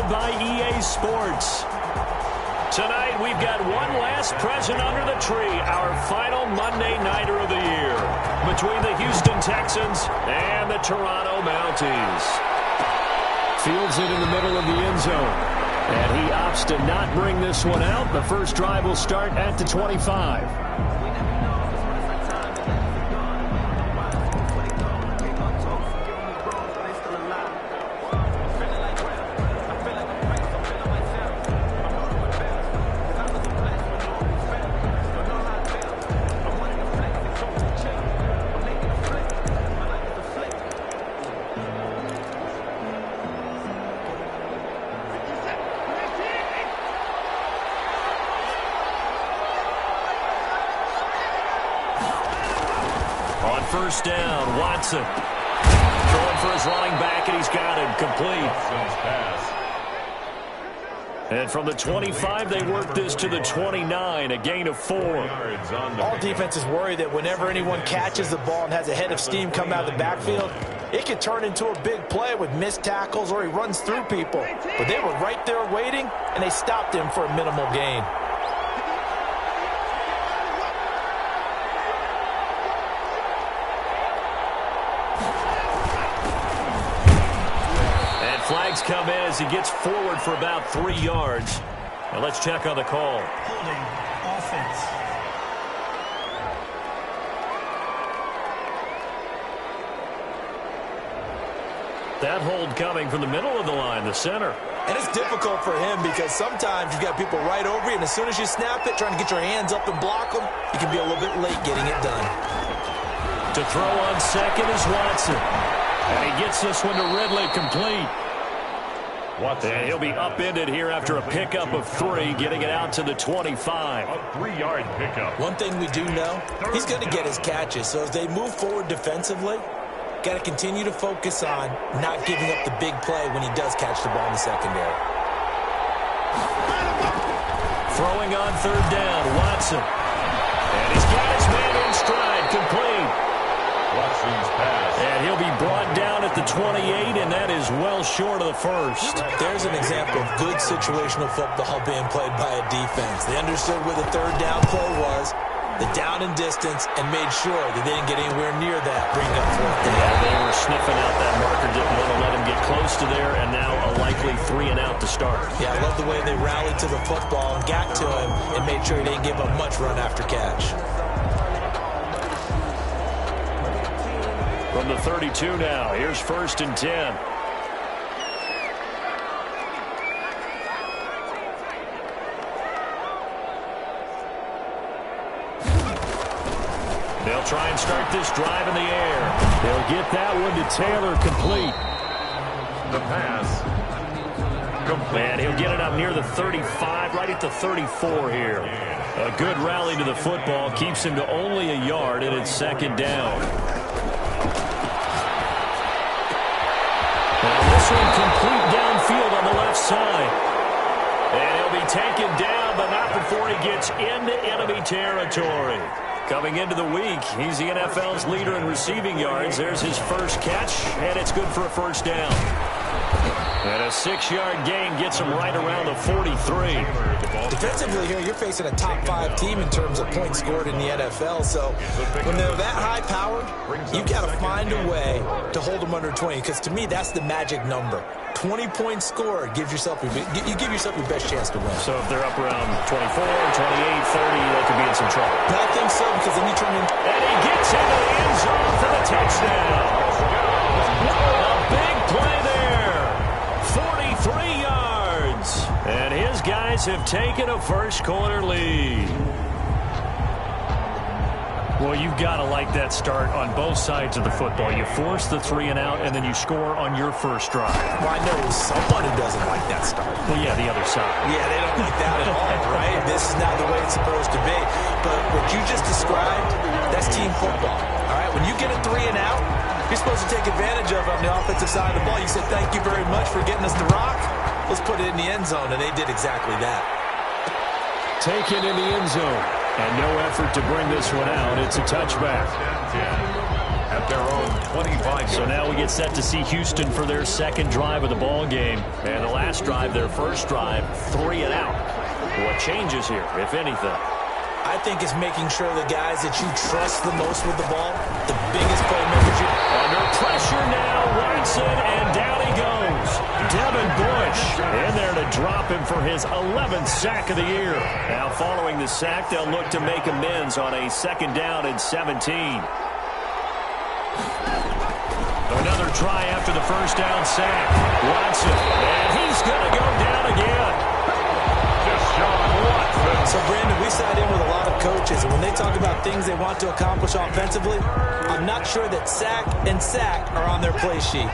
presented by EA Sports. Tonight, we've got one last present under the tree, our final Monday Nighter of the year, between the Houston Texans and the Toronto Mounties. Fields it in the middle of the end zone, and he opts to not bring this one out. The first drive will start at the 25. First down, Watson. Throwing for his running back, and he's got him complete. And from the 25, they work this to the 29, a gain of 4. All defenses worry that whenever anyone catches the ball and has a head of steam come out of the backfield, it could turn into a big play with missed tackles or he runs through people. But they were right there waiting, and they stopped him for a minimal gain. Flags come in as he gets forward for about 3 yards. Now let's check on the call. Holding offense. That hold coming from the middle of the line, the center. And it's difficult for him because sometimes you've got people right over you, and as soon as you snap it, trying to get your hands up and block them, you can be a little bit late getting it done. To throw on second is Watson. And he gets this one to Ridley complete. And he'll be upended here after a pickup of 3, getting it out to the 25. A 3-yard pickup. One thing we do know, he's going to get his catches. So as they move forward defensively, got to continue to focus on not giving up the big play when he does catch the ball in the secondary. Throwing on third down, Watson. And he's got his man in stride, complete. Watson's pass. And he'll be brought down at the 28, and that is well short of the first. There's an example of good situational football being played by a defense. They understood where the third down play was, the down and distance, and made sure that they didn't get anywhere near that, bring up fourth down. Yeah, they were sniffing out that marker, didn't want to let him get close to there, and now a likely 3 and out to start. Yeah, I love the way they rallied to the football and got to him and made sure he didn't give up much run after catch. From the 32 now, here's 1st and 10. They'll try and start this drive in the air. They'll get that one to Taylor, complete. The pass. And he'll get it up near the 35, right at the 34 here. A good rally to the football, keeps him to only a yard, and it's 2nd down. And this one complete downfield on the left side. And he'll be taken down, but not before he gets into enemy territory. Coming into the week, he's the NFL's leader in receiving yards. There's his first catch, and it's good for a first down. And a 6-yard gain gets him right around the 43. Defensively here, you're facing a top 5 team in terms of points scored in the NFL. So when they're that high-powered, you've got to find a way to hold them under 20. Because to me, that's the magic number. 20 points scored gives yourself you give yourself your best chance to win. So if they're up around 24, 28, 30, they could be in some trouble. But I think so, because then you turn in. And he gets into the end zone for the touchdown. A big play there. 43 yards. And his guys have taken a first-quarter lead. Well, you've got to like that start on both sides of the football. You force the 3 and out, and then you score on your first drive. Well, I know someone who doesn't like that start. Well, yeah, the other side. Yeah, they don't like that at all, right? This is not the way it's supposed to be. But what you just described, that's team football, all right? When you get a 3 and out, you're supposed to take advantage of it on the offensive side of the ball. You said, thank you very much for getting us the rock. Let's put it in the end zone, and they did exactly that. Taken in the end zone. And no effort to bring this one out. It's a touchback. at their own 25. So now we get set to see Houston for their second drive of the ball game. And the last drive, their first drive, 3 and out. What changes here, if anything? I think it's making sure the guys that you trust the most with the ball, the biggest playmakers. Under pressure now, Watson, and down he goes. Devin Bush in there to drop him for his 11th sack of the year. Now following the sack, they'll look to make amends on a second down and 17. Another try after the first down sack. Watson, and he's going to go down again. So, Brandon, we sat in with a lot of coaches, and when they talk about things they want to accomplish offensively, I'm not sure that sack and sack are on their play sheet.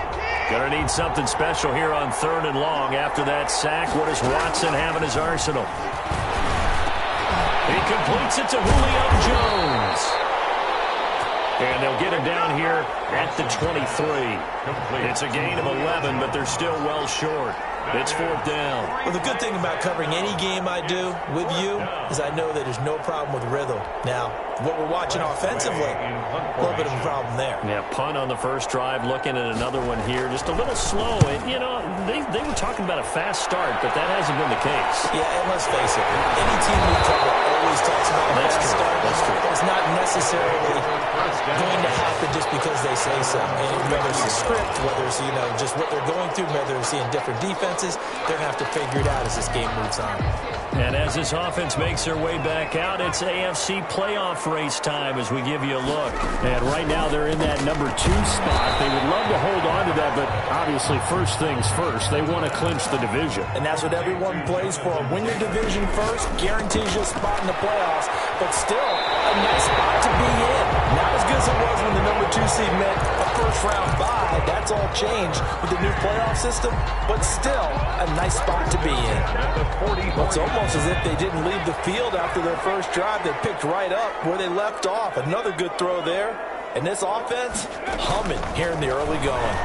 Gonna need something special here on 3rd and long. After that sack, what does Watson have in his arsenal? He completes it to Julio Jones. And they'll get him down here at the 23. It's a gain of 11, but they're still well short. It's 4th down. Well, the good thing about covering any game I do with you is I know that there's no problem with rhythm. Now, what we're watching offensively, a little bit of a problem there. Yeah, punt on the first drive, looking at another one here. Just a little slow. And, you know, they were talking about a fast start, but that hasn't been the case. Yeah, and let's face it, any team we cover always talks about a fast start. That's true. It's not necessarily going to happen just because they say so. And whether it's the script, whether it's, you know, just what they're going through, whether they're seeing different defenses, they're going to have to figure it out as this game moves on. And as this offense makes their way back out, it's AFC playoff race time as we give you a look. And right now they're in that number 2 spot. They would love to hold on to that, but obviously first things first. They want to clinch the division. And that's what everyone plays for. Win your division first, guarantees you a spot in the playoffs, but still a nice spot to be in. Not as good as it was when the number 2 seed meant a first-round bye. That's all changed with the new playoff system, but still a nice spot to be in. It's almost as if they didn't leave the field after their first drive. They picked right up where they left off. Another good throw there. And this offense, humming here in the early going.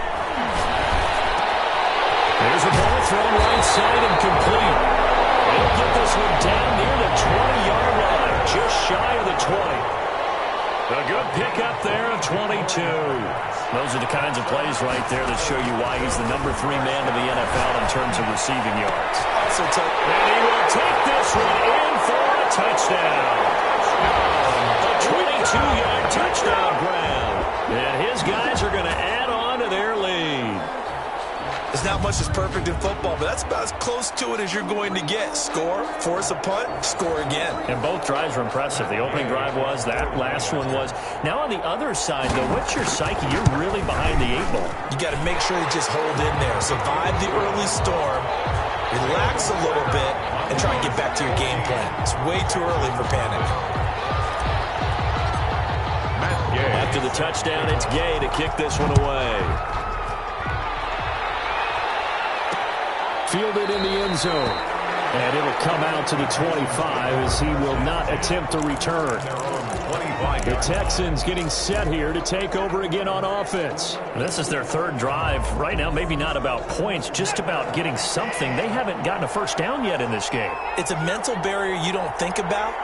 There's a ball thrown right side and complete. They'll get this one down near the 20-yard line, just shy of the 20. A good pickup there of 22. Those are the kinds of plays right there that show you why he's the number 3 man in the NFL in terms of receiving yards. Also took, and he will take this one in for a touchdown. A 22-yard touchdown grab. And his guys are going to add on to their lead. There's not much that's perfect in football, but that's about as close to it as you're going to get. Score, force a punt, score again. And both drives were impressive. The opening drive was, that last one was. Now on the other side, though, what's your psyche? You're really behind the 8 ball. You got to make sure you just hold in there. Survive the early storm, relax a little bit, and try and get back to your game plan. It's way too early for panic. After the touchdown, it's Gay to kick this one away. Fielded in the end zone. And it'll come out to the 25 as he will not attempt to return. The Texans getting set here to take over again on offense. This is their 3rd drive. Right now, maybe not about points, just about getting something. They haven't gotten a first down yet in this game. It's a mental barrier you don't think about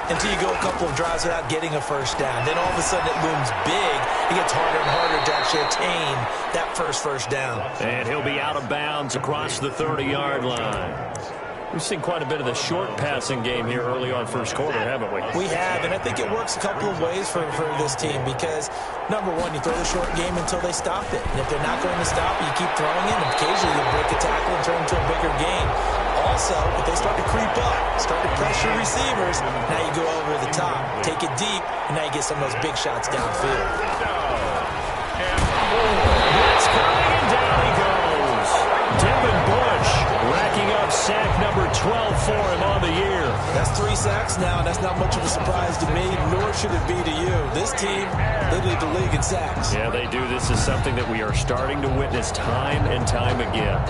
until you go a couple of drives without getting a first down. Then all of a sudden it looms big. It gets harder and harder to actually attain that first down. And he'll be out of bounds across the 30-yard line. We've seen quite a bit of the short passing game here early on first quarter, haven't we? We have, and I think it works a couple of ways for this team because, number one, you throw the short game until they stop it. And if they're not going to stop it, you keep throwing it, and occasionally you break a tackle and turn it into a bigger game. Also, if they start to creep up, start to pressure receivers, now you go over the top, take it deep, and now you get some of those big shots downfield. That's coming, and down he goes. Devin Bush racking up sack number 12 for him on the year. That's 3 sacks now, and that's not much of a surprise to me, nor should it be to you. This team, they lead the league in sacks. Yeah, they do. This is something that we are starting to witness time and time again.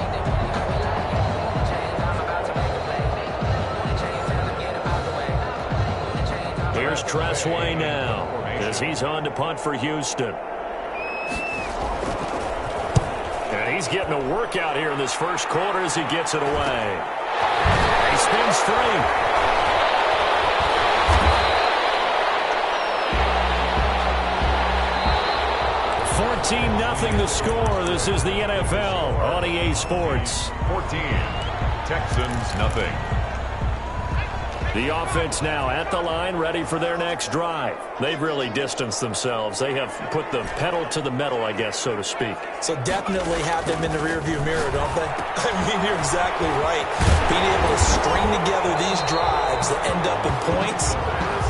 Here's Tressway now as he's on to punt for Houston. And he's getting a workout here in this first quarter as he gets it away. He spins free. 14-0 the score. This is the NFL on EA Sports. 14. Texans, nothing. The offense now at the line, ready for their next drive. They've really distanced themselves. They have put the pedal to the metal, I guess, so to speak. So definitely have them in the rearview mirror, don't they? I mean, you're exactly right. Being able to string together these drives that end up in points,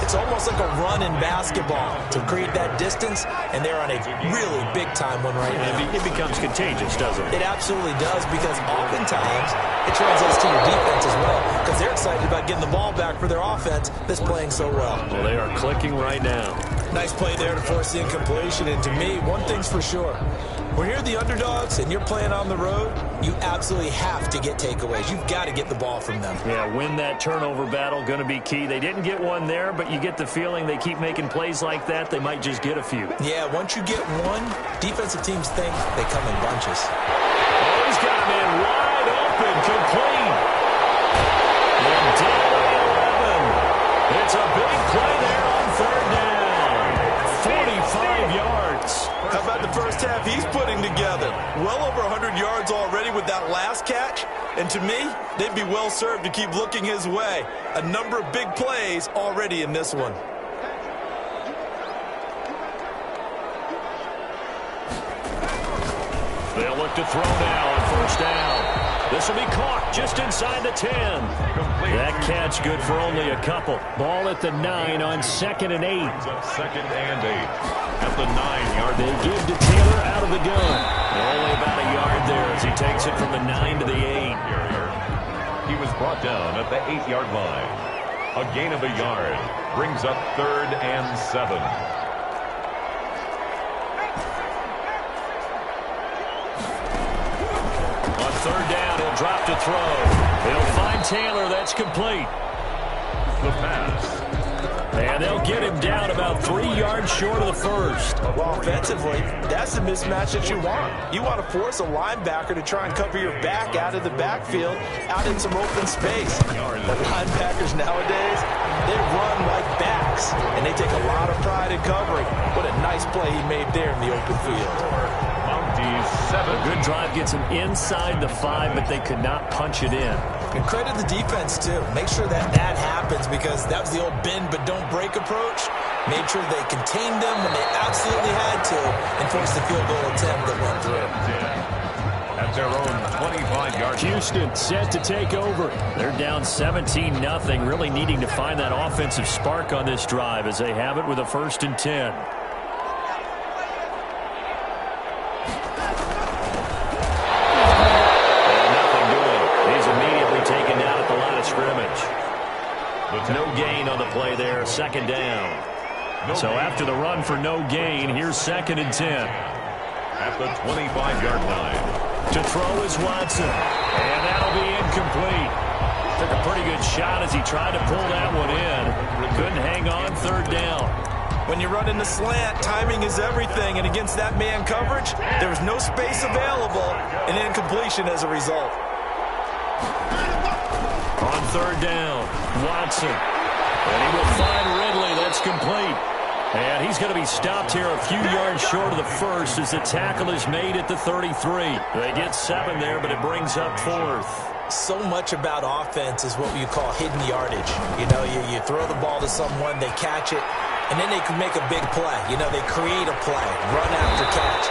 it's almost like a run in basketball to create that distance, and they're on a really big-time one right now. It becomes contagious, doesn't it? It absolutely does, because oftentimes it translates to your defense as well, because they're excited about getting the ball back for their offense that's playing so well. Well, they are clicking right now. Nice play there to force the incompletion, and to me, one thing's for sure. When you're the underdogs and you're playing on the road, you absolutely have to get takeaways. You've got to get the ball from them. Yeah, win that turnover battle, going to be key. They didn't get one there, but you get the feeling they keep making plays like that, they might just get a few. Yeah, once you get one, defensive teams think they come in bunches. Oh, he's got him in wide open, complete. And down to 11. It's a big play there on third down. 45 yards. How about the first half he's putting together? Well over 100 yards already with that last catch. And to me, they'd be well served to keep looking his way. A number of big plays already in this one. They'll look to throw now on first down. This will be caught just inside the 10. That catch good for only a couple. Ball at the 9 on 2nd and 8. Second and 8 at the 9-yard. They give to Taylor out of the gun. Only about a yard there as he takes it from the 9 to the 8. He was brought down at the 8-yard line. A gain of a yard brings up 3rd and 7. On third down, he'll drop to throw. He'll find Taylor. That's complete. The pass. And they'll get him down about 3 yards short of the first. Well, offensively, that's the mismatch that you want. You want to force a linebacker to try and cover your back out of the backfield, out in some open space. The linebackers nowadays, they run like backs, and they take a lot of pride in covering. What a nice play he made there in the open field. A good drive gets him inside the 5, but they could not punch it in. And credit the defense, too. Make sure that happens, because that was the old bend but don't break approach. Made sure they contained them when they absolutely had to and forced the field goal attempt that went through. At their own 25-yard. Houston set to take over. They're down 17-0, really needing to find that offensive spark on this drive as they have it with a 1st and 10. No gain on the play there, 2nd down. So after the run for no gain, here's 2nd and 10. At the 25-yard line. To throw is Watson, and that'll be incomplete. Took a pretty good shot as he tried to pull that one in. Couldn't hang on 3rd down. When you run in the slant, timing is everything, and against that man coverage, there's no space available, and incompletion as a result. On 3rd down, Watson. And he will find Ridley. That's complete. And he's going to be stopped here a few yards short of the first as the tackle is made at the 33. They get 7 there, but it brings up 4th. So much about offense is what you call hidden yardage. You know, you throw the ball to someone, they catch it, and then they can make a big play. You know, they create a play, run after catch.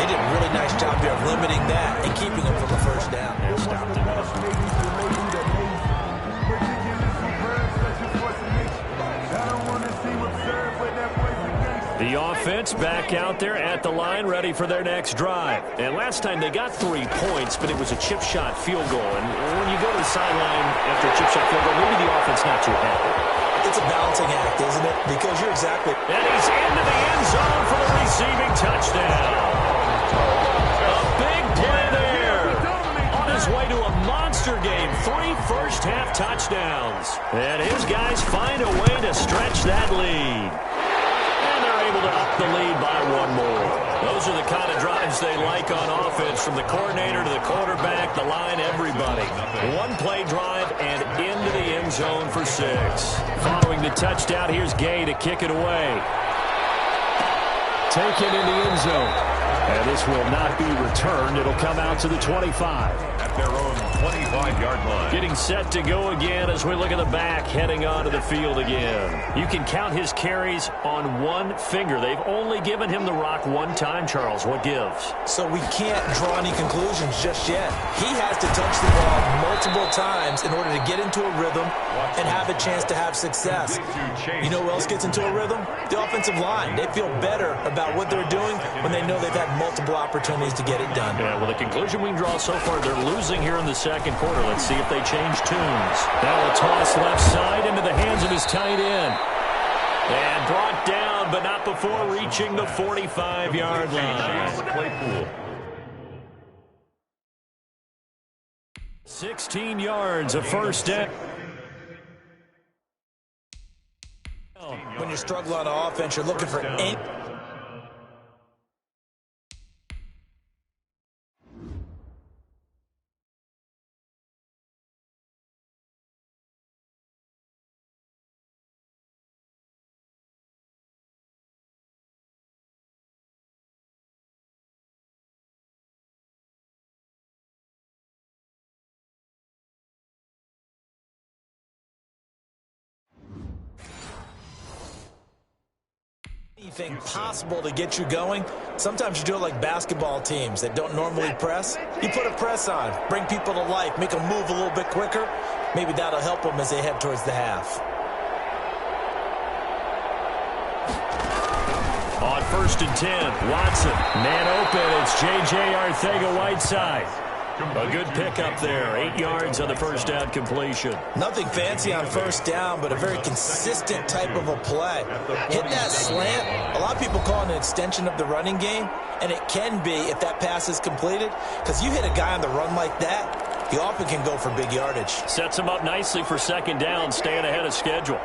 They did a really nice job there of limiting that and keeping them from the 1st down. And stopped him up. The offense back out there at the line, ready for their next drive. And last time they got 3 points, but it was a chip shot field goal. And when you go to the sideline after a chip shot field goal, maybe the offense not too happy. It's a balancing act, isn't it? Because you're exactly... And he's into the end zone for the receiving touchdown. A big play there. On his way to a monster game. 3 first-half touchdowns. And his guys find a way to stretch that lead. Able to up the lead by 1 more. Those are the kind of drives they like on offense, from the coordinator to the quarterback, the line, everybody. 1-play drive and into the end zone for 6. Following the touchdown, here's Gay to kick it away. Taken in the end zone. And this will not be returned. It'll come out to the 25. At their own 25-yard line. Getting set to go again as we look at the back, heading onto the field again. You can count his carries on one finger. They've only given him the rock one time, Charles. What gives? So we can't draw any conclusions just yet. He has to touch the ball multiple times in order to get into a rhythm and have a chance to have success. You know who else gets into a rhythm? The offensive line. They feel better about what they're doing when they know they've had multiple opportunities to get it done. Yeah, well, the conclusion we can draw so far, they're losing here in the second quarter. Let's see if they change tunes. Now a toss left side into the hands of his tight end. And brought down, but not before reaching the 45-yard line. 16 yards, a first down. When you're struggling on offense, you're looking for any... anything possible to get you going. Sometimes you do it like basketball teams that don't normally press. You put a press on, bring people to life, make them move a little bit quicker. Maybe that'll help them as they head towards the half. On 1st and 10, Watson, man open, it's J.J. Arcega-Whiteside. A good pickup there, 8 yards on the first down completion. Nothing fancy on first down, but a very consistent type of a play. Hit that slant. A lot of people call it an extension of the running game, and it can be if that pass is completed, because you hit a guy on the run like that, he often can go for big yardage. Sets him up nicely for second down, staying ahead of schedule.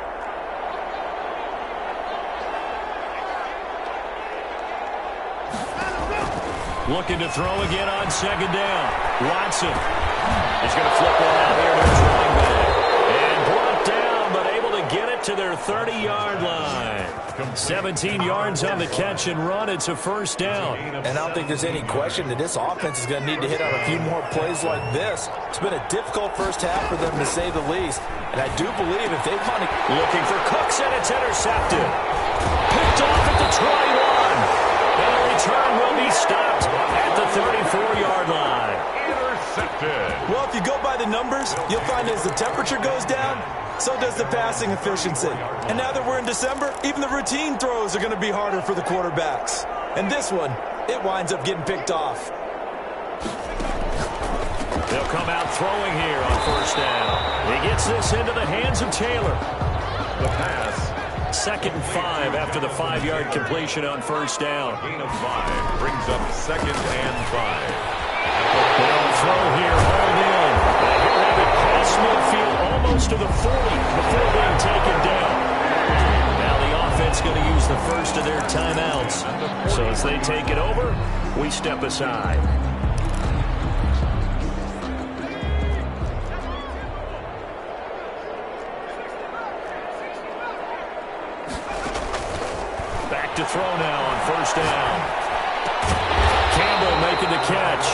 Looking to throw again on second down. Watson. He's going to flip one out here to his running back. And brought down, but able to get it to their 30-yard line. 17 yards on the catch and run. It's a first down. And I don't think there's any question that this offense is going to need to hit on a few more plays like this. It's been a difficult first half for them, to say the least. And I do believe if they want to... Looking for Cooks, and it's intercepted. Picked off at the 21. And a return will be stopped at the 34-yard line. Intercepted. Well, if you go by the numbers, you'll find as the temperature goes down, so does the passing efficiency. And now that we're in December, even the routine throws are going to be harder for the quarterbacks. And this one, it winds up getting picked off. They'll come out throwing here on first down. He gets this into the hands of Taylor. The pass. 2nd and 5 after the 5-yard completion on first down. Gain of 5 brings up 2nd and 5. They'll throw here, hauled in. And he'll have it past midfield almost to the 40 before being taken down. Now the offense going to use the first of their timeouts. So as they take it over, we step aside. To throw now on first down. Campbell making the catch.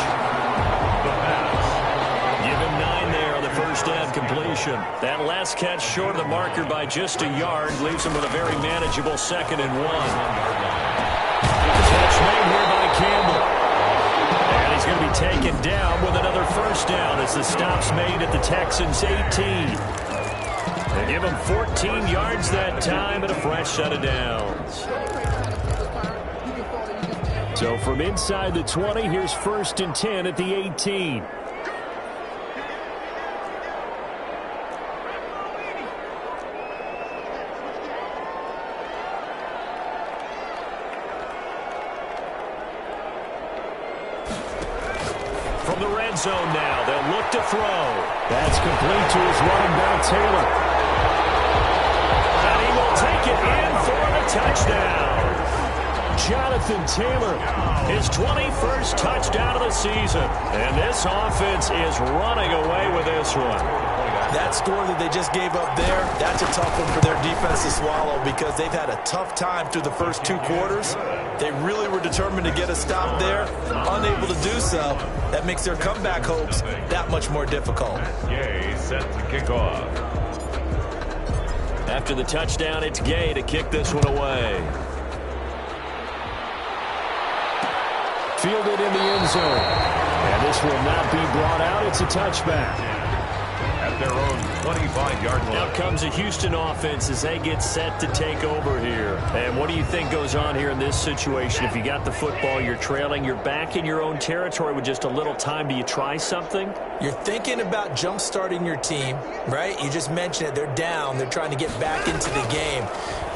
Give him 9 there on the first down completion. That last catch short of the marker by just a yard leaves him with a very manageable 2nd and 1. Catch made here by Campbell. And he's going to be taken down with another first down as the stop's made at the Texans' 18. They give him 14 yards that time and a fresh set of downs. So from inside the 20, here's 1st and 10 at the 18. From the red zone now, they'll look to throw. That's complete to his running back, Taylor. And he will take it in for the touchdown. Jonathan Taylor, his 21st touchdown of the season. And this offense is running away with this one. That score that they just gave up there, that's a tough one for their defense to swallow because they've had a tough time through the first 2 quarters. They really were determined to get a stop there, unable to do so. That makes their comeback hopes that much more difficult. Gay set to kick off. After the touchdown, it's Gay to kick this one away. Fielded in the end zone. And this will not be brought out. It's a touchback. At their own 25-yard line. Now comes a Houston offense as they get set to take over here. And what do you think goes on here in this situation? If you got the football, you're trailing, you're back in your own territory with just a little time. Do you try something? You're thinking about jump-starting your team, right? You just mentioned it. They're down. They're trying to get back into the game.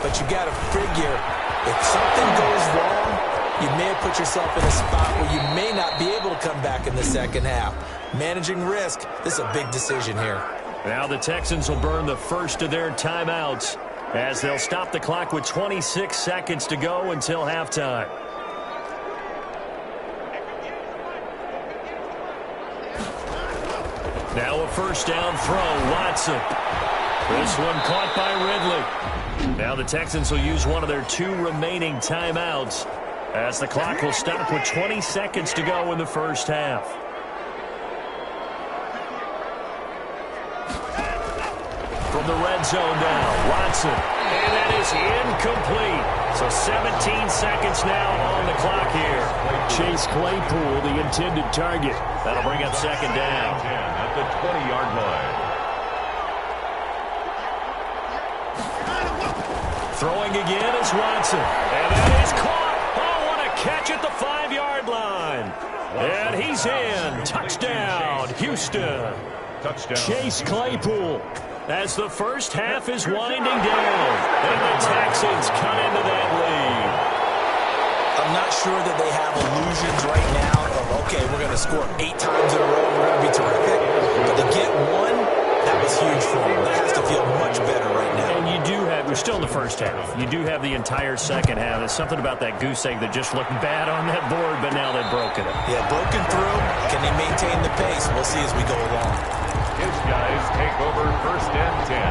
But you got to figure if something goes wrong, you may have put yourself in a spot where you may not be able to come back in the second half. Managing risk, this is a big decision here. Now the Texans will burn the first of their timeouts as they'll stop the clock with 26 seconds to go until halftime. Now a first down throw, Watson. This one caught by Ridley. Now the Texans will use one of their 2 remaining timeouts as the clock will stop with 20 seconds to go in the first half. From the red zone now, Watson. And that is incomplete. So 17 seconds now on the clock here. Chase Claypool, the intended target. That'll bring up second down. At the 20-yard line. Throwing again is Watson. And that is caught. Oh, what a catch at the 5-yard line. And he's in. Touchdown, Houston. Touchdown. Chase Claypool. As the first half is winding down, and the Texans cut into that lead. I'm not sure that they have illusions right now of, okay, we're going to score 8 times in a row, we're going to be terrific. But to get one, that was huge for them. That has to feel much better right now. And you do have, we're still in the first half. You do have the entire second half. There's something about that goose egg that just looked bad on that board, but now they've broken it. Yeah, broken through. Can they maintain the pace? We'll see as we go along. His guys take over first and 10.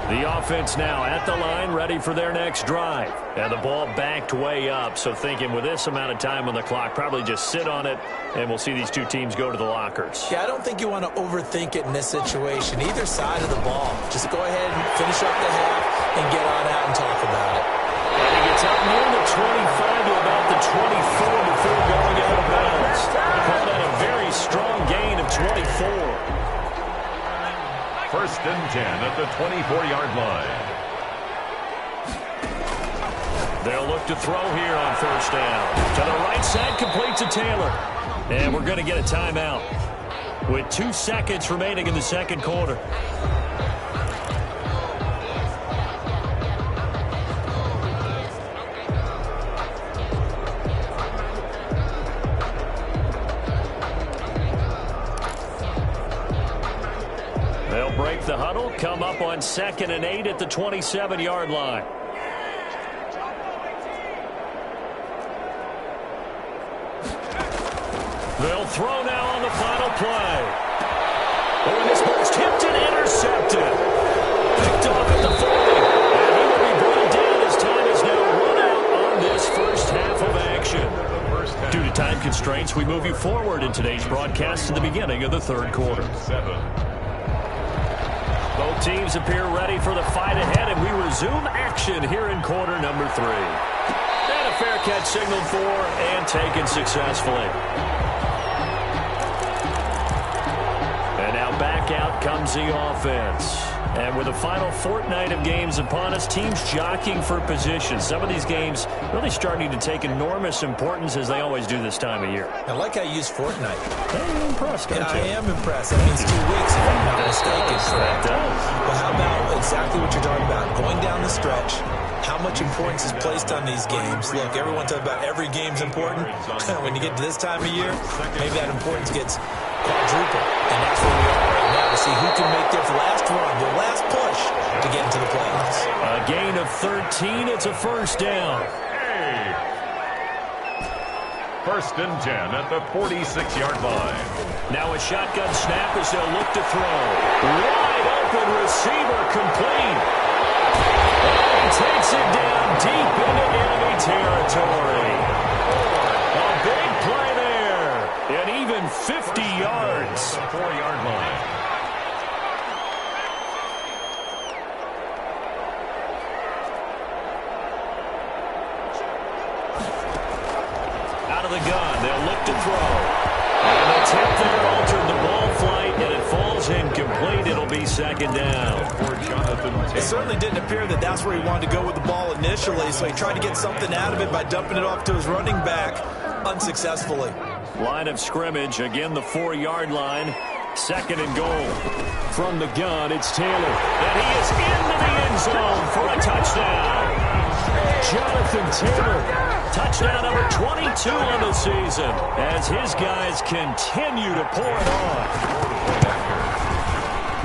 The offense now at the line, ready for their next drive. And the ball backed way up, so thinking with this amount of time on the clock, probably just sit on it, and we'll see these 2 teams go to the lockers. Yeah, I don't think you want to overthink it in this situation. Either side of the ball. Just go ahead and finish up the half and get on out and talk about it. And he gets up near the 25 to about the 24 before going out of bounds. Called out a very strong gain of 24. First and 10 at the 24-yard line. They'll look to throw here on first down. To the right side, complete to Taylor. And we're going to get a timeout with 2 seconds remaining in the second quarter. They'll break the huddle, come up on 2nd and 8 at the 27-yard line. They'll throw now on the final play. Oh, and this ball's tipped and intercepted. Picked off at the 40. And he will be brought down as time is now run out on this first half of action. Due to time constraints, we move you forward in today's broadcast to the beginning of the third quarter. Both teams appear ready for the fight ahead, and we resume action here in quarter number 3. And a fair catch signaled for and taken successfully. And now back out comes the offense. And with the final fortnight of games upon us, teams jockeying for position. Some of these games really starting to take enormous importance as they always do this time of year. I like how you use fortnight. You're impressed, don't you? I am impressed. That means 2 weeks, if I'm not mistaken. That does. Well, how about exactly what you're talking about? Going down the stretch, how much importance is placed on these games? Look, everyone talks about every game's important. When you get to this time of year, maybe that importance gets quadrupled. And that's where we are right now to see who can make their last run, their last push to get into the playoffs. A gain of 13. It's a first down. First and 10 at the 46-yard line. Now a shotgun snap as they'll look to throw. Wide open receiver complete. And he takes it down deep into enemy territory. A big play there. And even 50 yards. 4-yard line. Out of the gun, they'll look to throw. And the attempt there altered the ball flight, and it falls incomplete. It'll be second down. It certainly didn't appear that that's where he wanted to go with the ball initially, so he tried to get something out of it by dumping it off to his running back unsuccessfully. Line of scrimmage, again the 4-yard line. Second and goal. From the gun, it's Taylor. And he is into the end zone for a touchdown. Jonathan Taylor. Touchdown number 22 on the season as his guys continue to pour it on.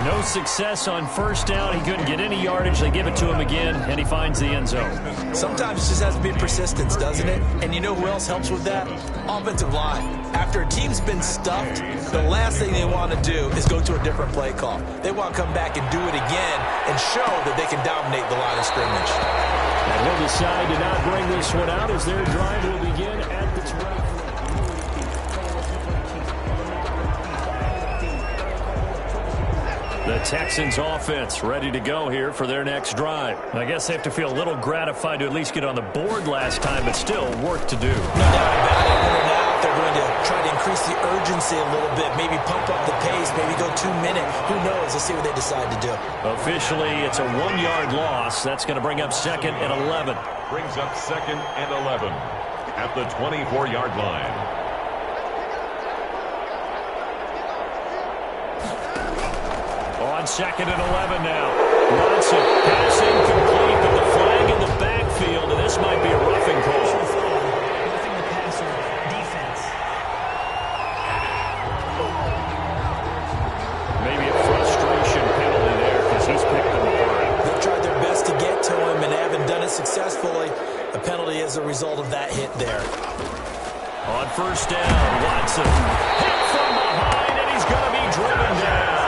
No success on first down. He couldn't get any yardage. They give it to him again, and he finds the end zone. Sometimes it just has to be persistence, doesn't it? And you know who else helps with that? Offensive line. After a team's been stuffed, the last thing they want to do is go to a different play call. They want to come back and do it again and show that they can dominate the line of scrimmage. And he'll decide to not bring this one out as their drive will begin at the 12. The Texans offense ready to go here for their next drive. I guess they have to feel a little gratified to at least get on the board last time, but still work to do. No doubt about it. Whether or not they're going to try to increase the urgency a little bit, maybe pump up the pace, maybe go 2-minute. Who knows? Let's see what they decide to do. Officially, it's a 1-yard loss. That's going to bring up second and 11. Brings up second and 11 at the 24-yard line. On second and 11 now. Watson passing complete, but the flag in the backfield, and this might be a roughing call. Roughing the passer, defense. Maybe a frustration penalty there because he's picked them apart. They've tried their best to get to him and haven't done it successfully. A penalty is a result of that hit there. On first down, Watson hit from behind, and he's going to be driven down.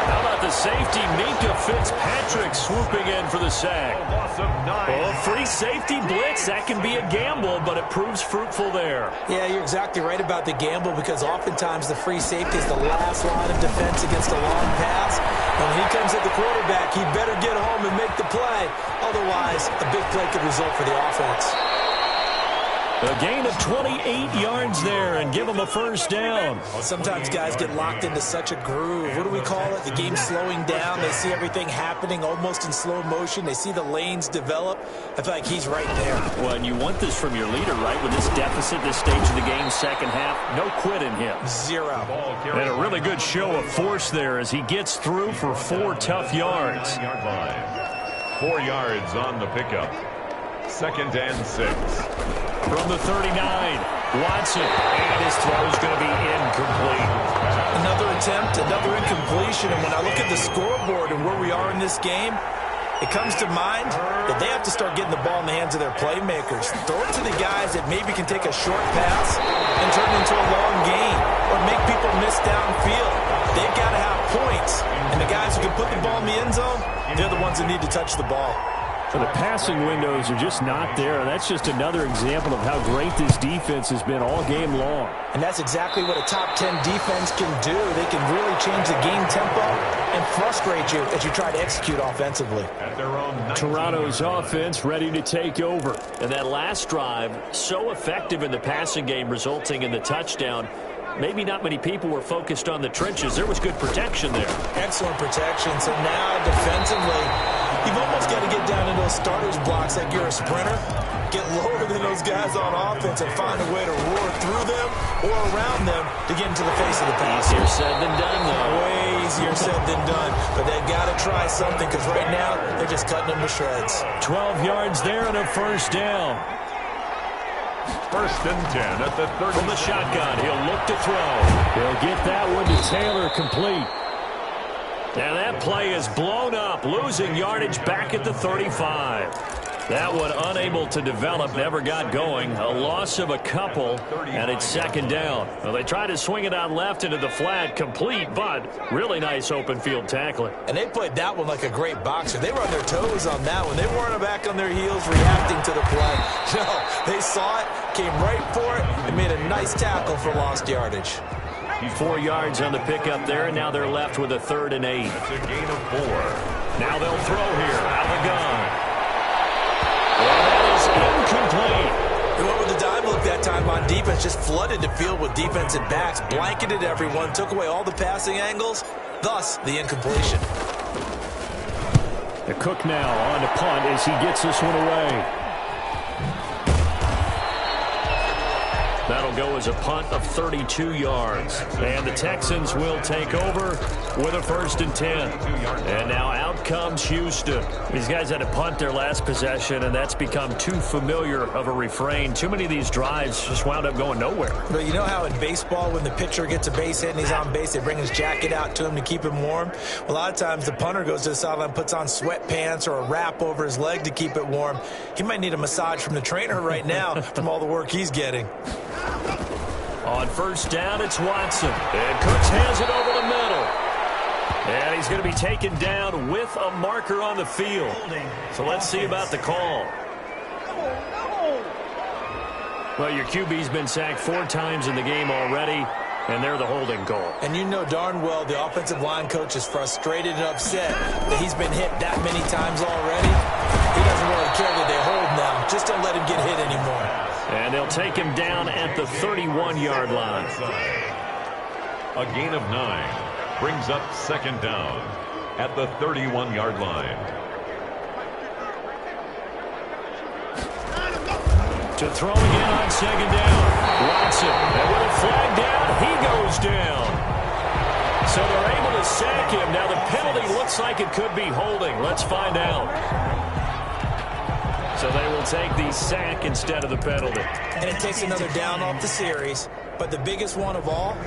How about the safety, Minka Fitzpatrick, swooping in for the sack? Well, free safety blitz, that can be a gamble, but it proves fruitful there. Yeah, you're exactly right about the gamble because oftentimes the free safety is the last line of defense against a long pass. And when he comes at the quarterback, he better get home and make the play. Otherwise, a big play could result for the offense. A gain of 28 yards there and give them a first down. Sometimes guys get locked into such a groove. What do we call it? The game's slowing down. They see everything happening almost in slow motion. They see the lanes develop. I feel like he's right there. Well, and you want this from your leader, right? With this deficit, this stage of the game, second half, no quit in him. Zero. And a really good show of force there as he gets through for 4 tough yards. 4 yards on the pickup. Second and 6. From the 39, Watson, and his throw is going to be incomplete. Another attempt, another incompletion, and when I look at the scoreboard and where we are in this game, it comes to mind that they have to start getting the ball in the hands of their playmakers. Throw it to the guys that maybe can take a short pass and turn it into a long gain or make people miss downfield. They've got to have points, and the guys who can put the ball in the end zone, they're the ones that need to touch the ball. So the passing windows are just not there. That's just another example of how great this defense has been all game long. And that's exactly what a top 10 defense can do. They can really change the game tempo and frustrate you as you try to execute offensively. At their own Toronto's offense ready to take over. And that last drive, so effective in the passing game, resulting in the touchdown. Maybe not many people were focused on the trenches. There was good protection there. Excellent protection. So now defensively, you've almost got to get down in those starters blocks like you're a sprinter. Get lower than those guys on offense and find a way to roar through them or around them to get into the face of the pass. Easier said than done, though. Way easier said than done. But they've got to try something because right now they're just cutting them to shreds. 12 yards there and a first down. First and 10 at the 30. From the shotgun, he'll look to throw. He'll get that one to Taylor complete. And that play is blown up, losing yardage back at the 35. That one unable to develop, never got going. A loss of a couple, and it's second down. Well, they tried to swing it out left into the flat, complete, but really nice open field tackling. And they played that one like a great boxer. They were on their toes on that one. They weren't back on their heels reacting to the play. No, they saw it, came right for it, and made a nice tackle for lost yardage. 4 yards on the pickup there, and now they're left with a 3rd and 8. That's a gain of 4. Now they'll throw here out of the gun. Well, that is incomplete. They went with the dime look that time on defense, just flooded the field with defensive backs, blanketed everyone, took away all the passing angles, thus the incompletion. The Cook now on to punt as he gets this one away. That'll go as a punt of 32 yards. And the Texans will take over with a 1st and 10. And now out comes Houston. These guys had to punt their last possession, and that's become too familiar of a refrain. Too many of these drives just wound up going nowhere. But you know how in baseball, when the pitcher gets a base hit and he's on base, they bring his jacket out to him to keep him warm? A lot of times the punter goes to the sideline, puts on sweatpants or a wrap over his leg to keep it warm. He might need a massage from the trainer right now from all the work he's getting. On 1st down, it's Watson. And Cooks has it over the middle. And he's going to be taken down with a marker on the field. So let's see about the call. Well, your QB's been sacked 4 times in the game already, and they're the holding call. And you know darn well the offensive line coach is frustrated and upset that he's been hit that many times already. He doesn't really care that they hold now. Just don't let him get hit anymore. And they'll take him down at the 31-yard line. A gain of 9 brings up 2nd down at the 31-yard line. To throw again on 2nd down. Watson, and with a flag down, he goes down. So they're able to sack him. Now the penalty looks like it could be holding. Let's find out. So they will take the sack instead of the penalty. And it takes another down off the series. But the biggest one of all,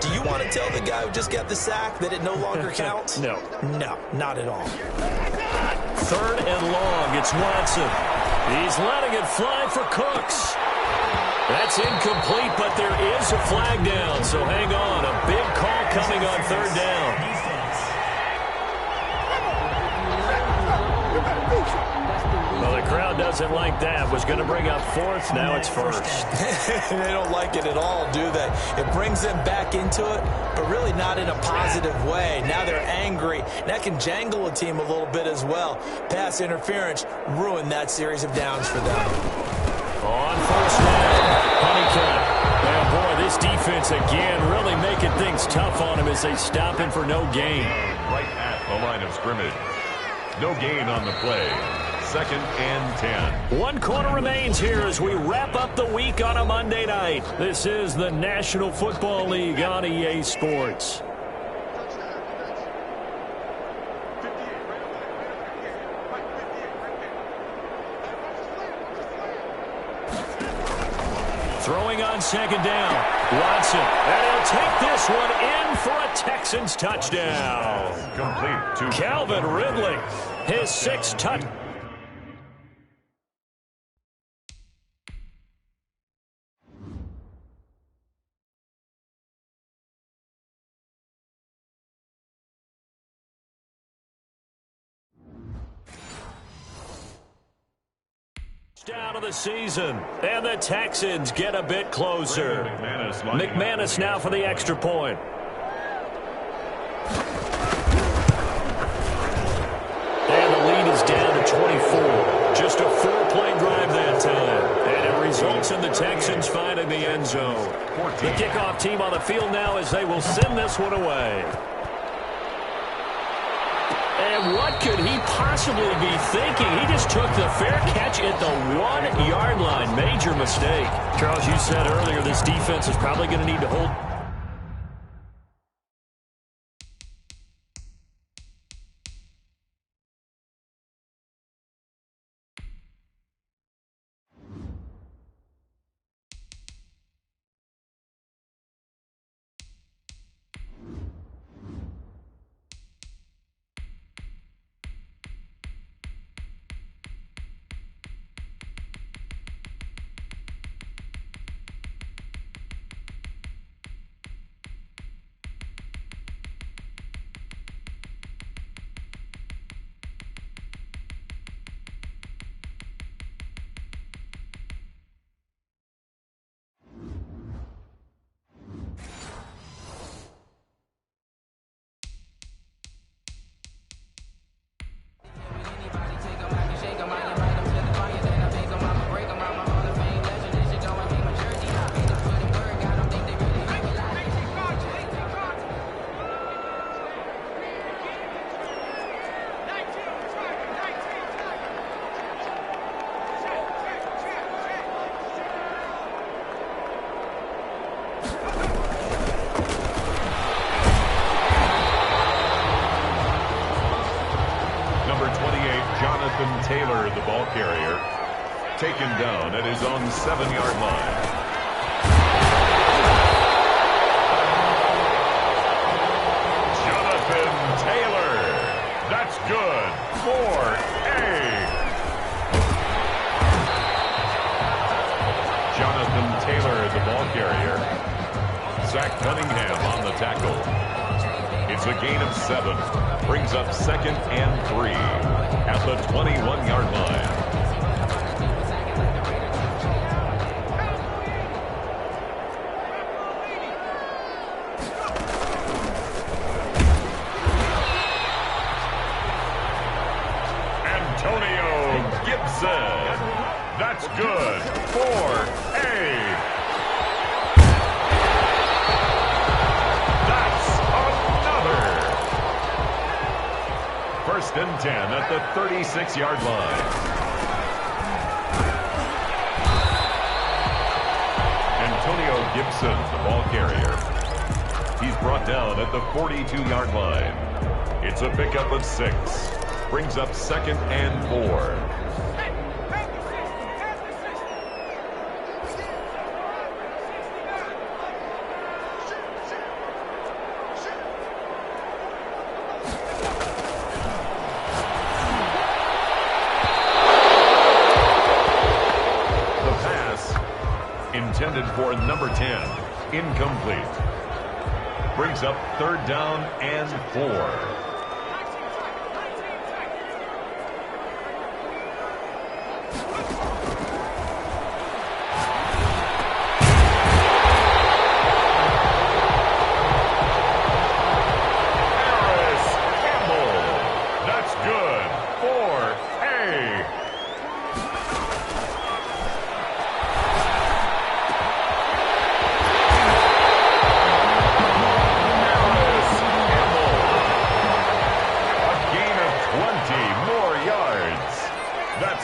do you want to tell the guy who just got the sack that it no longer counts? No. No, not at all. 3rd and long, it's Watson. He's letting it fly for Cooks. That's incomplete, but there is a flag down. So hang on, a big call coming on 3rd down. Well, the crowd doesn't like that. Was going to bring up 4th. Now it's 1st. They don't like it at all, do they? It brings them back into it, but really not in a positive way. Now they're angry. That can jangle a team a little bit as well. Pass interference ruined that series of downs for them. On 1st down, Honeycutt. And boy, this defense again really making things tough on him as they stop him for no gain. Right at the line of scrimmage. No gain on the play. 2nd and 10. 1 quarter remains here as we wrap up the week on a Monday night. This is the National Football League on EA Sports. Throwing on 2nd down. Watson. And he'll take this one in for a Texans touchdown. Complete to Calvin Ridley. His 6th touchdown. Down of the season, and the Texans get a bit closer. McManus now for the extra point. And the lead is down to 24. Just a 4-play drive that time. And it results in the Texans finding the end zone. The kickoff team on the field now as they will send this one away. And what could he possibly be thinking? He just took the fair catch at the 1-yard line. Major mistake. Charles, you said earlier this defense is probably going to need to hold. Taylor, the ball carrier, taken down at his own 7-yard line. Jonathan Taylor. That's good for a. Jonathan Taylor, the ball carrier. Zach Cunningham on the tackle. It's a gain of 7. Brings up 2nd and 3 at the 21-yard line. That's good for a. That's another. 1st and 10 at the 36-yard line. Antonio Gibson, the ball carrier. He's brought down at the 42-yard line. It's a pickup of 6. Brings up 2nd and 4. Intended for number 10. Incomplete. Brings up 3rd down and 4.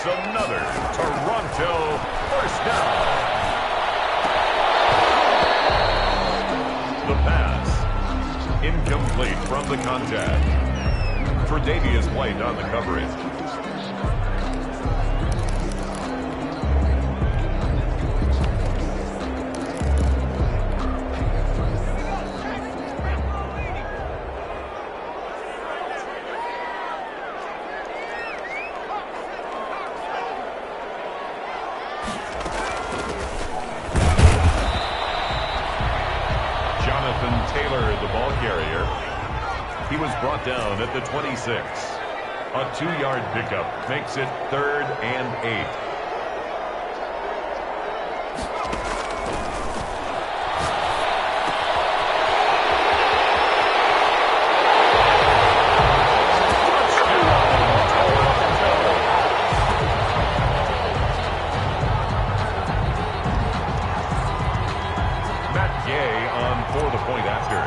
Another Toronto 1st down. The pass incomplete from the contact. Tre'Davious White on the coverage. He was brought down at the 26. A 2-yard pickup makes it 3rd and 8. Matt Gay on for the point after.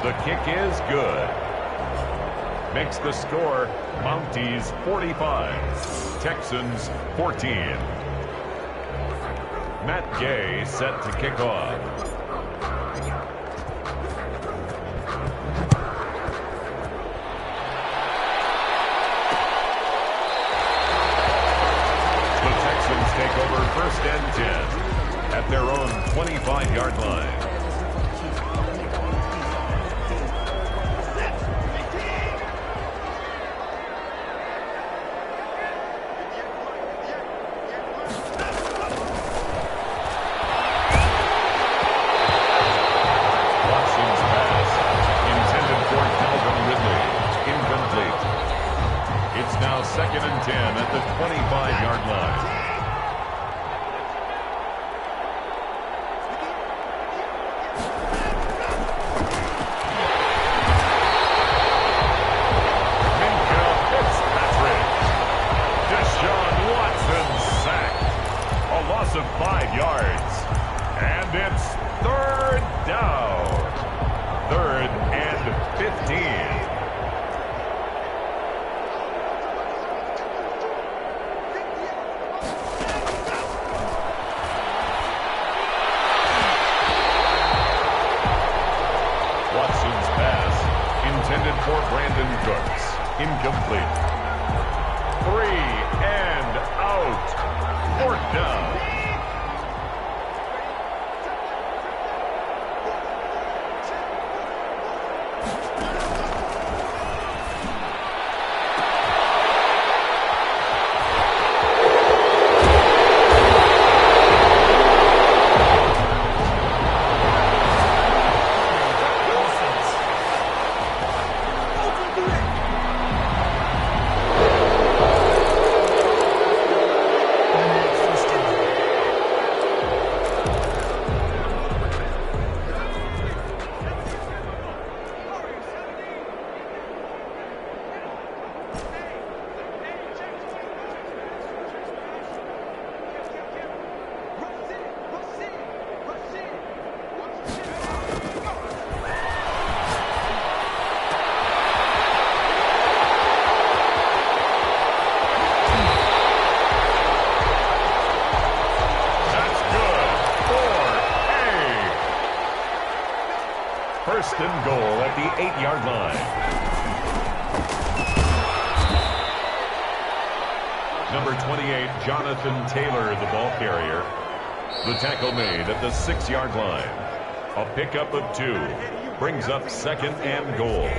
The kick is good. Makes the score Mounties 45, Texans 14. Matt Gay set to kick off. The Texans take over 1st and 10 at their own 25-yard line. It's now 2nd and 10 at the 25-yard line. Minka Fitzpatrick. Deshaun Watson sacked. A loss of 5 yards. And it's 3rd down. 3rd and 15. incomplete. 3 and out. 4th down. First and goal at the 8-yard line. Number 28, Jonathan Taylor, the ball carrier. The tackle made at the 6-yard line. A pickup of 2. Brings up 2nd and goal.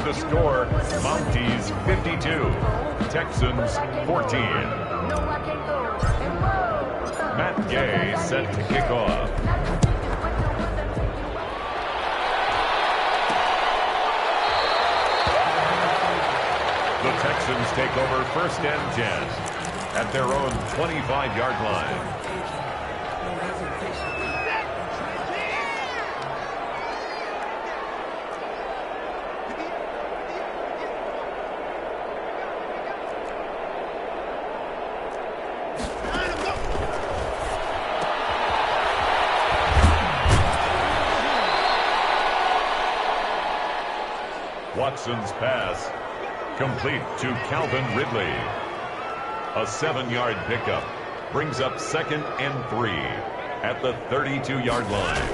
The score, Mounties 52, Texans 14. Matt Gay set to kick off. The Texans take over 1st and 10 at their own 25-yard line. Watson's pass complete to Calvin Ridley. A 7-yard pickup brings up 2nd and 3 at the 32-yard line.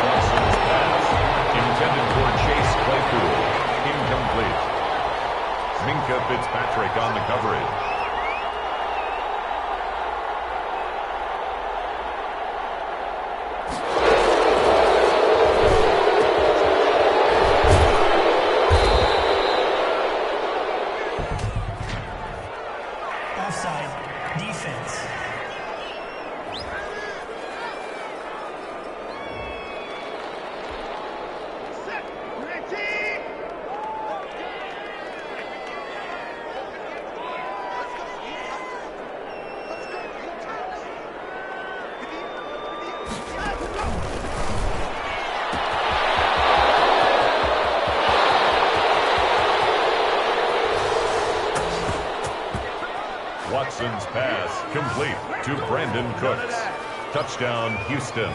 Watson's pass intended for Chase Claypool. Incomplete. Minkah Fitzpatrick on the coverage. Watson's pass complete to Brandon Cooks. Touchdown, Houston.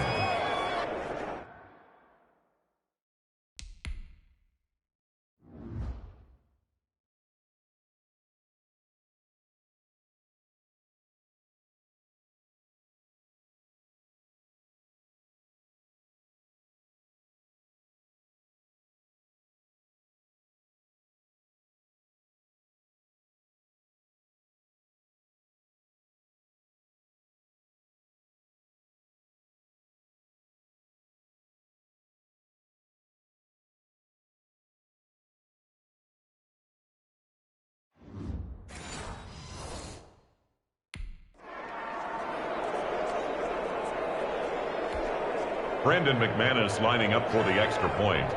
Brandon McManus lining up for the extra point.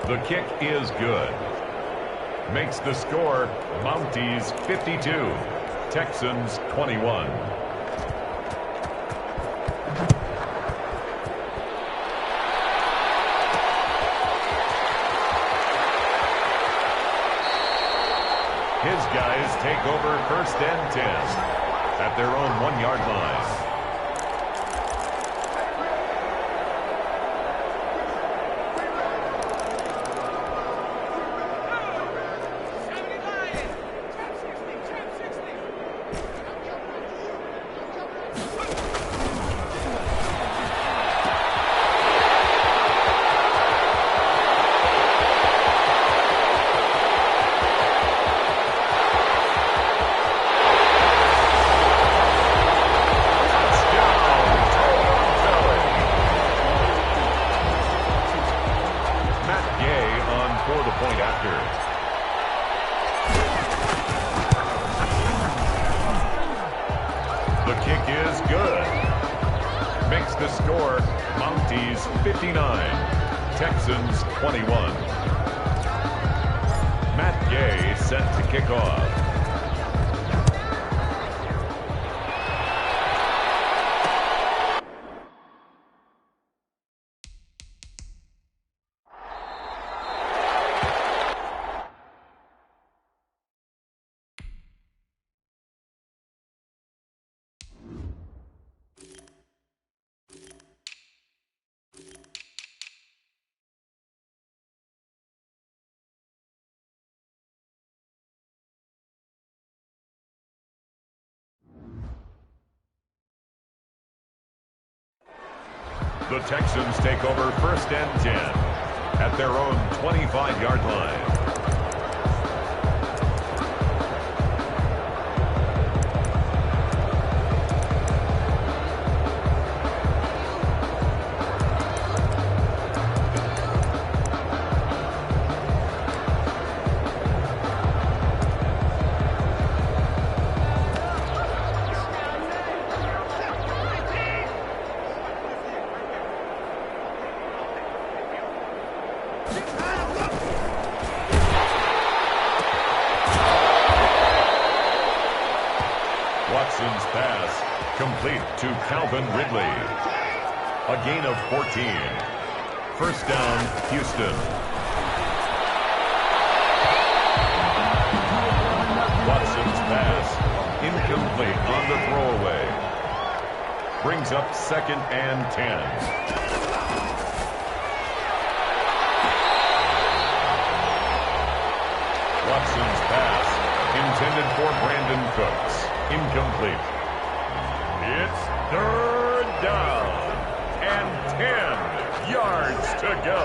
The kick is good. Makes the score Mounties 52, Texans 21. His guys take over 1st and 10 at their own 1-yard line. The kick is good. Makes the score Mounties 59, Texans 21. Matt Gay set to kick off. The Texans take over 1st and 10 at their own 25-yard line. Watson's pass complete to Calvin Ridley. A gain of 14. 1st down, Houston. Watson's pass incomplete on the throwaway. Brings up 2nd and 10. Watson's pass intended for Brandon Cooks. Incomplete. It's 3rd down and 10 yards to go.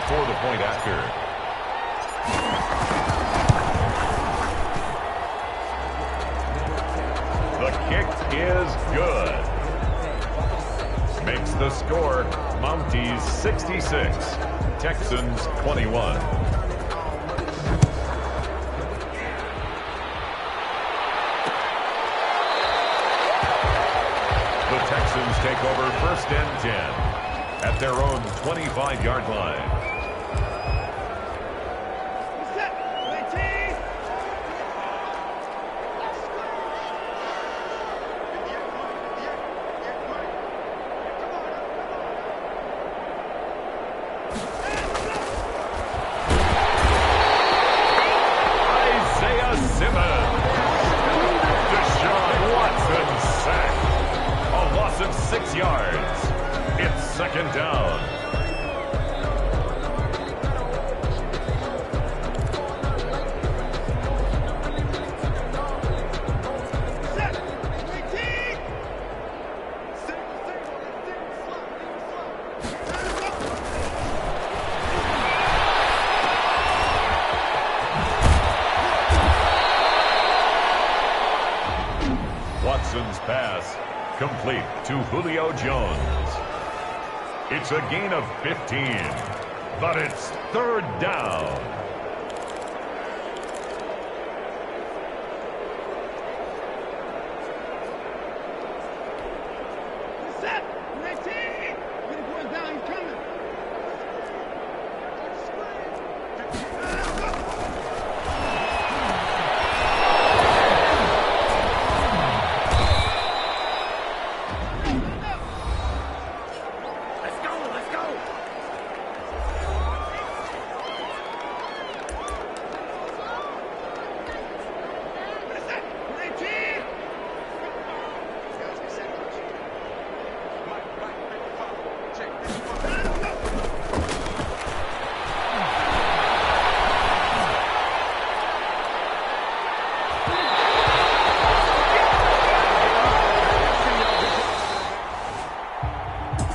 For the point after. The kick is good. Makes the score Mounties 66, Texans 21. The Texans take over 1st and 10 at their own 25-yard line. Of 6 yards. It's 2nd down. Texans pass complete to Julio Jones. It's a gain of 15, but it's third down.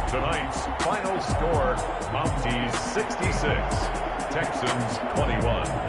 Tonight's final score, Mounties 66, Texans 21.